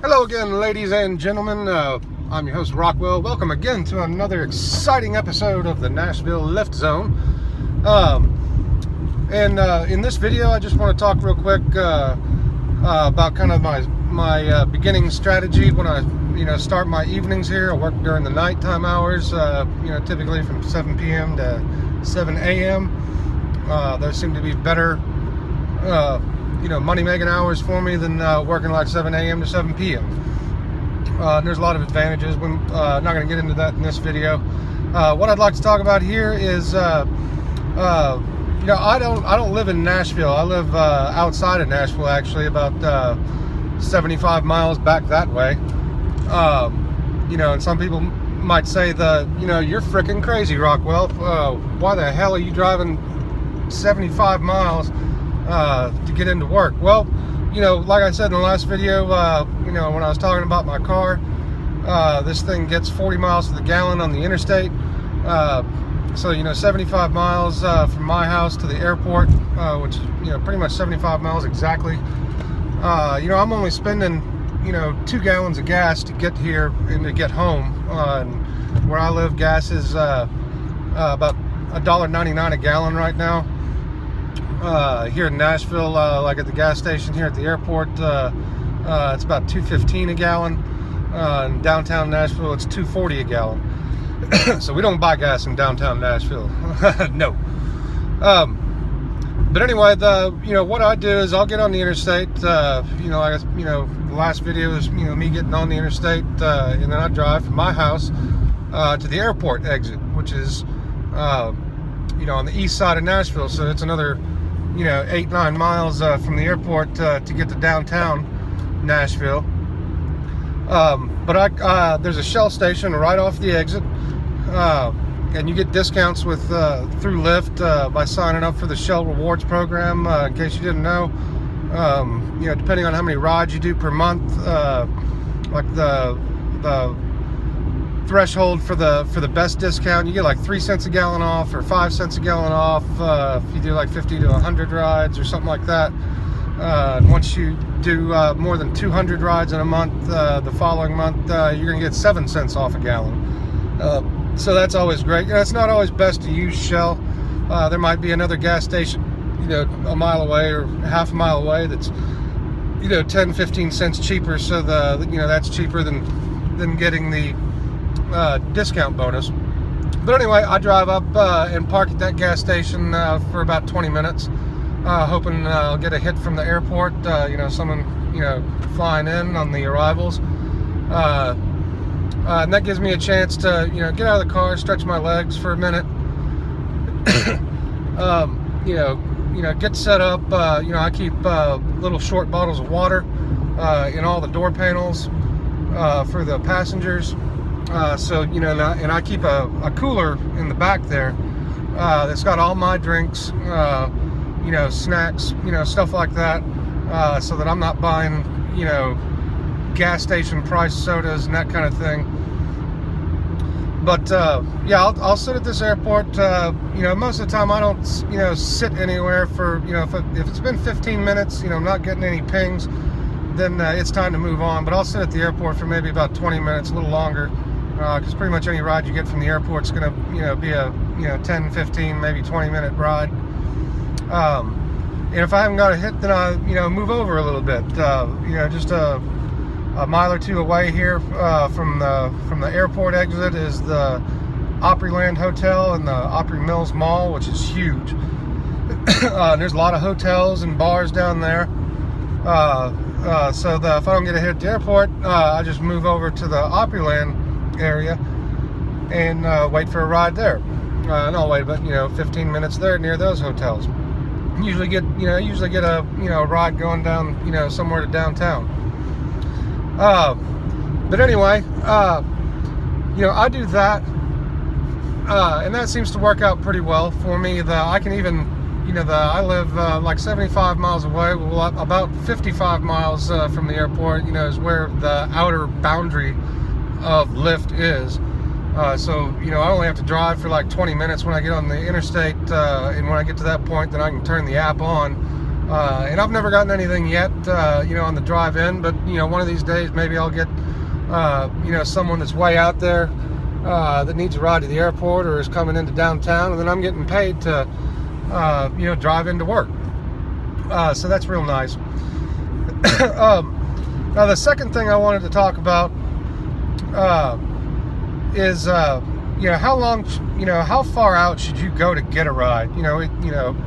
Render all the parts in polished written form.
Hello again, ladies and gentlemen. I'm your host, Rockwell. Welcome again to another exciting episode of the Nashville LYFT Zone. In this video, I just want to talk real quick about kind of my beginning strategy when I start my evenings here. I work during the nighttime hours, typically from 7 p.m. to 7 a.m. Those seem to be better money-making hours for me than working like 7 a.m. to 7 p.m. There's a lot of advantages. I'm not going to get into that in this video. What I'd like to talk about here is, I don't live in Nashville. I live outside of Nashville, actually, about 75 miles back that way. And some people might say you're freaking crazy, Rockwell. Why the hell are you driving 75 miles to get into work? Well, like I said in the last video, when I was talking about my car, this thing gets 40 miles to the gallon on the interstate. So 75 miles from my house to the airport, which is pretty much 75 miles exactly. I'm only spending 2 gallons of gas to get here and to get home. And where I live, gas is about $1.99 a gallon right now. Here in Nashville, like at the gas station here at the airport, it's about $2.15 a gallon. In downtown Nashville, it's $2.40 a gallon. So we don't buy gas in downtown Nashville. No. But anyway, what I do is I'll get on the interstate. The last video is me getting on the interstate, and then I drive from my house to the airport exit, which is on the east side of Nashville. So it's another 8-9 miles from the airport to get to downtown Nashville. But there's a Shell station right off the exit, and you get discounts with through LYFT by signing up for the Shell Rewards program. In case you didn't know, depending on how many rides you do per month, like the threshold for the best discount, you get like 3 cents a gallon off or 5 cents a gallon off if you do like 50 to 100 rides or something like that. Once you do more than 200 rides in a month, the following month you're gonna get 7 cents off a gallon. So that's always great. It's not always best to use Shell. There might be another gas station a mile away or half a mile away that's 10-15 cents cheaper, so that's cheaper than getting the discount bonus. But anyway, I drive up and park at that gas station for about 20 minutes, hoping I'll get a hit from the airport, someone flying in on the arrivals, and that gives me a chance to get out of the car, stretch my legs for a minute, get set up. I keep little short bottles of water in all the door panels for the passengers. And I keep a cooler in the back there that's got all my drinks, snacks, stuff like that, so that I'm not buying, gas station price sodas and that kind of thing. But I'll sit at this airport. Most of the time I don't, sit anywhere for, if it's been 15 minutes, I'm not getting any pings, then it's time to move on. But I'll sit at the airport for maybe about 20 minutes, a little longer. Because pretty much any ride you get from the airport is going to, be a 10, 15, maybe 20-minute ride. And if I haven't got a hit, then I, move over a little bit. Just a mile or two away here from the airport exit is the Opryland Hotel and the Opry Mills Mall, which is huge. There's a lot of hotels and bars down there. So if I don't get a hit at the airport, I just move over to the Opryland area and wait for a ride there. And I'll wait about 15 minutes there near those hotels. Usually get a ride going down somewhere to downtown. But anyway, I do that, and that seems to work out pretty well for me. I can even I live like 75 miles away. Well, about 55 miles from the airport is where the outer boundary of LYFT is. So I only have to drive for like 20 minutes when I get on the interstate, and when I get to that point, then I can turn the app on And I've never gotten anything yet, on the drive in, but, one of these days maybe I'll get, someone that's way out there that needs a ride to the airport or is coming into downtown, and then I'm getting paid to, drive into work. So that's real nice. Now, the second thing I wanted to talk about is, how long, how far out should you go to get a ride?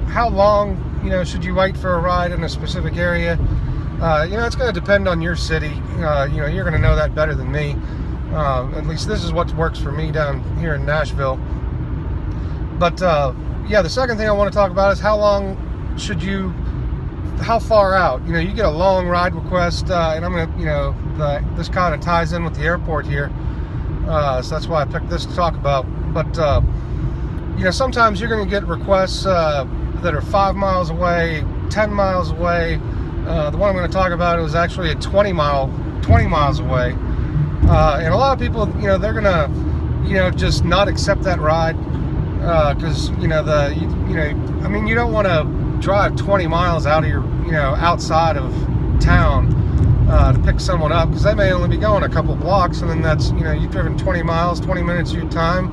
How long, should you wait for a ride in a specific area? It's going to depend on your city. You're going to know that better than me. At least this is what works for me down here in Nashville. But, the second thing I want to talk about is how far out. You get a long ride request, and I'm going to, this kind of ties in with the airport here. So that's why I picked this to talk about. But, sometimes you're going to get requests that are 5 miles away, 10 miles away. The one I'm going to talk about was actually 20 miles away. And a lot of people, they're going to, just not accept that ride. Because, you don't want to drive 20 miles out of your, outside of town to pick someone up, because they may only be going a couple blocks, and then that's, you've driven 20 miles, 20 minutes of your time,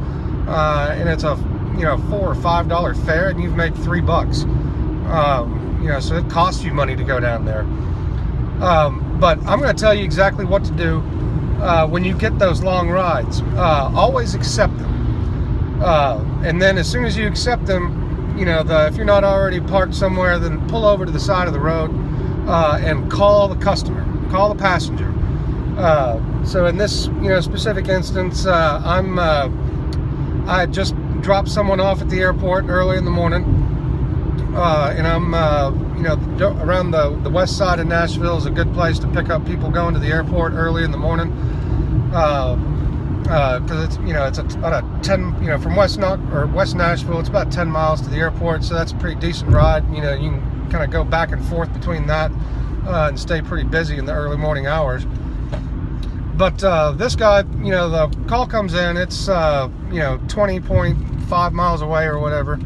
and it's a, $4 or $5 fare, and you've made $3. So it costs you money to go down there. But I'm going to tell you exactly what to do when you get those long rides. Always accept them. And then as soon as you accept them, if you're not already parked somewhere, then pull over to the side of the road and call the customer, call the passenger. So in this, specific instance, I just dropped someone off at the airport early in the morning, and I'm, around the west side of Nashville is a good place to pick up people going to the airport early in the morning. Because it's it's about a 10 from West Nashville, it's about 10 miles to the airport, so that's a pretty decent ride. You can kind of go back and forth between that and stay pretty busy in the early morning hours. But this guy, the call comes in, it's 20.5 miles away or whatever.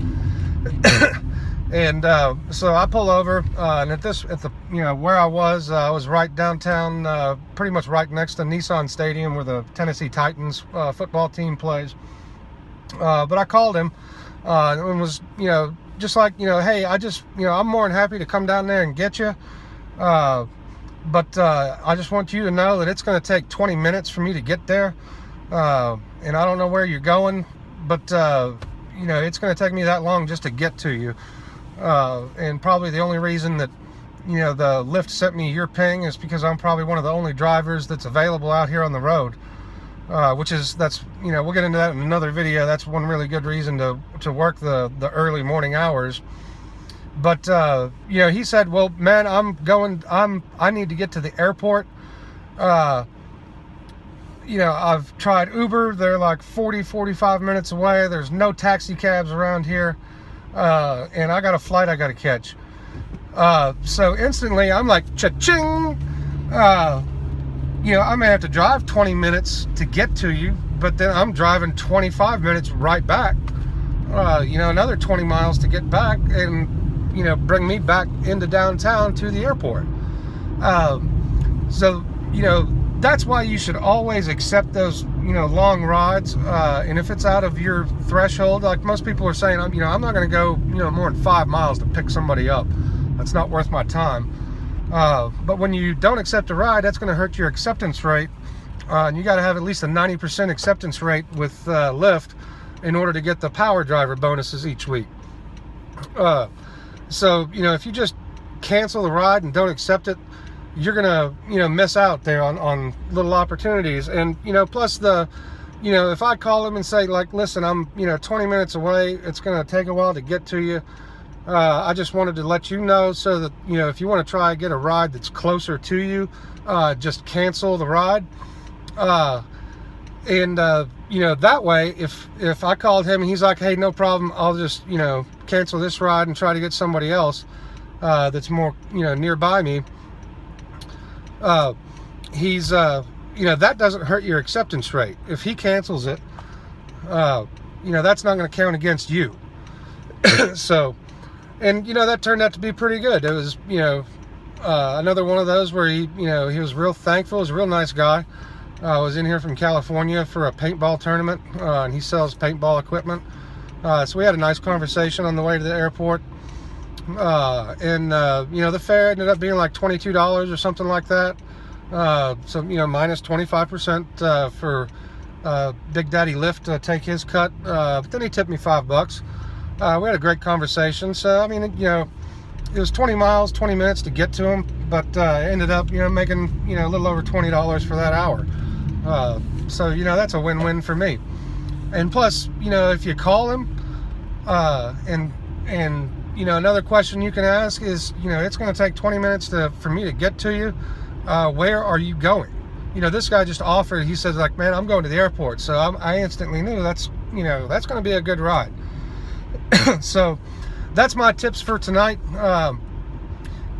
And so I pull over, and at the where I was right downtown, pretty much right next to Nissan Stadium, where the Tennessee Titans football team plays. But I called him and was just like, hey, I just I'm more than happy to come down there and get you, but I just want you to know that it's going to take 20 minutes for me to get there, and I don't know where you're going, but it's going to take me that long just to get to you. And probably the only reason that the LYFT sent me your ping is because I'm probably one of the only drivers that's available out here on the road, we'll get into that in another video. That's one really good reason to work the early morning hours. But he said, well, man, I need to get to the airport. I've tried Uber, they're like 45 minutes away, there's no taxi cabs around here. And I got a flight I got to catch. So instantly I'm like, cha-ching! I may have to drive 20 minutes to get to you, but then I'm driving 25 minutes right back. Another 20 miles to get back and, bring me back into downtown to the airport. So, that's why you should always accept those, long rides. And if it's out of your threshold, like most people are saying, I'm not going to go, more than 5 miles to pick somebody up. That's not worth my time. But when you don't accept a ride, that's going to hurt your acceptance rate. And you got to have at least a 90% acceptance rate with LYFT in order to get the power driver bonuses each week. So, if you just cancel the ride and don't accept it, you're gonna miss out there on little opportunities. And plus if I call them and say, like, listen, I'm 20 minutes away, it's gonna take a while to get to you, I just wanted to let you know, so that if you want to try and get a ride that's closer to you, just cancel the ride. And that way, if I called him and he's like, hey, no problem, I'll just cancel this ride and try to get somebody else that's more nearby me, he's that doesn't hurt your acceptance rate. If he cancels it, that's not going to count against you. So And, you know, that turned out to be pretty good. It was, you know, another one of those where he, you know, he was real thankful. He was a real nice guy. Was in here from California for a paintball tournament, and he sells paintball equipment. So we had a nice conversation on the way to the airport. And you know, the fare ended up being like $22 or something like that. So, you know, minus 25% for Big Daddy LYFT to take his cut. But then he tipped me $5. We had a great conversation. So, I mean, you know, it was 20 miles, 20 minutes to get to him, but ended up, you know, making, you know, a little over $20 for that hour. So, you know, that's a win-win for me. And plus, you know, if you call him, and you know, another question you can ask is, you know, it's going to take 20 minutes for me to get to you. Where are you going? You know, this guy just offered, he says like, man, I'm going to the airport. So I instantly knew that's, you know, that's going to be a good ride. So that's my tips for tonight.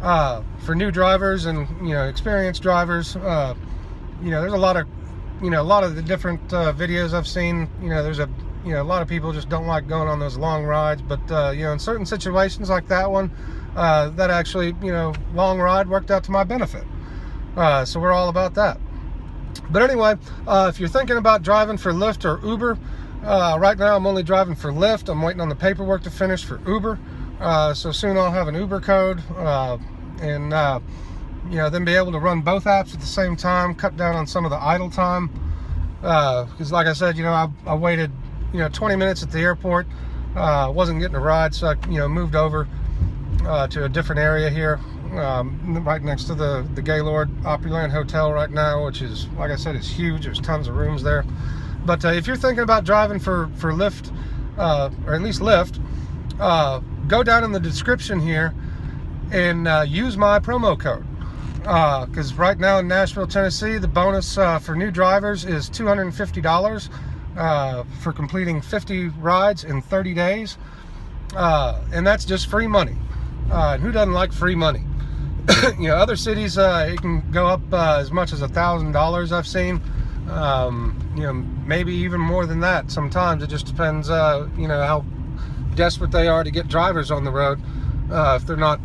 For new drivers and, you know, experienced drivers. You know, there's a lot of, you know, a lot of the different videos I've seen, you know, there's a, you know, a lot of people just don't like going on those long rides, but you know, in certain situations like that one, that actually, you know, long ride worked out to my benefit. So we're all about that. But anyway, if you're thinking about driving for Lyft or Uber, right now I'm only driving for Lyft. I'm waiting on the paperwork to finish for Uber. So soon I'll have an Uber code, and you know, then be able to run both apps at the same time, cut down on some of the idle time. Because like I said, you know, I waited, you know, 20 minutes at the airport, wasn't getting a ride, so I, you know, moved over to a different area here, right next to the Gaylord Opryland Hotel right now, which is, like I said, is huge. There's tons of rooms there. But if you're thinking about driving for Lyft, or at least Lyft, go down in the description here and use my promo code. Because right now in Nashville, Tennessee, the bonus for new drivers is $250 for completing 50 rides in 30 days. And that's just free money. And who doesn't like free money? You know, other cities, it can go up as much as $1,000 I've seen. You know, maybe even more than that sometimes. It just depends, you know, how desperate they are to get drivers on the road. If they're not,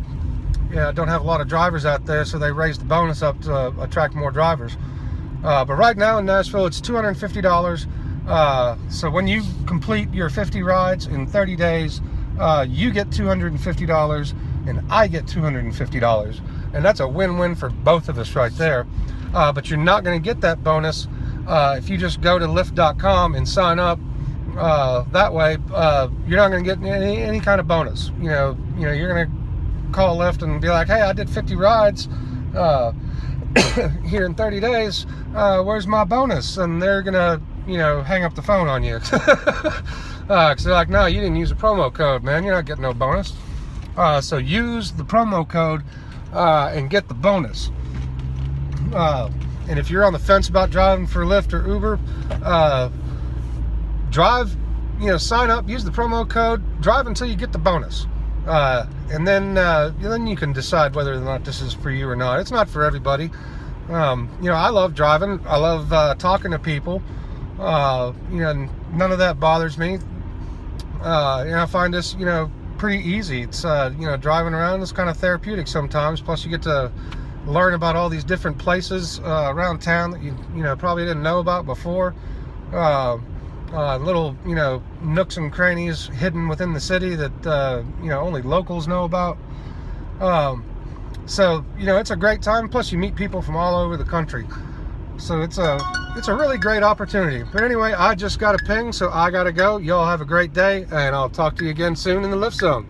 yeah, don't have a lot of drivers out there, so they raise the bonus up to attract more drivers. But right now in Nashville, it's $250. So when you complete your 50 rides in 30 days, you get $250 and I get $250. And that's a win-win for both of us right there. But you're not going to get that bonus if you just go to lyft.com and sign up. That way, you're not going to get any kind of bonus. You know, you're going to call Lyft and be like, hey, I did 50 rides here in 30 days. Where's my bonus? And they're gonna, you know, hang up the phone on you. Because they're like, no, you didn't use a promo code, man. You're not getting no bonus. So use the promo code and get the bonus. And if you're on the fence about driving for Lyft or Uber, drive, you know, sign up, use the promo code, drive until you get the bonus. And then you can decide whether or not this is for you or not. It's not for everybody. You know, I love driving. I love talking to people. You know, none of that bothers me. You know, I find this, you know, pretty easy. It's, you know, driving around is kind of therapeutic sometimes. Plus, you get to learn about all these different places around town that you know, probably didn't know about before. Little, you know, nooks and crannies hidden within the city that, you know, only locals know about. So, you know, it's a great time. Plus, you meet people from all over the country. So it's a really great opportunity. But anyway, I just got a ping, so I got to go. Y'all have a great day, and I'll talk to you again soon in the Lyft Zone.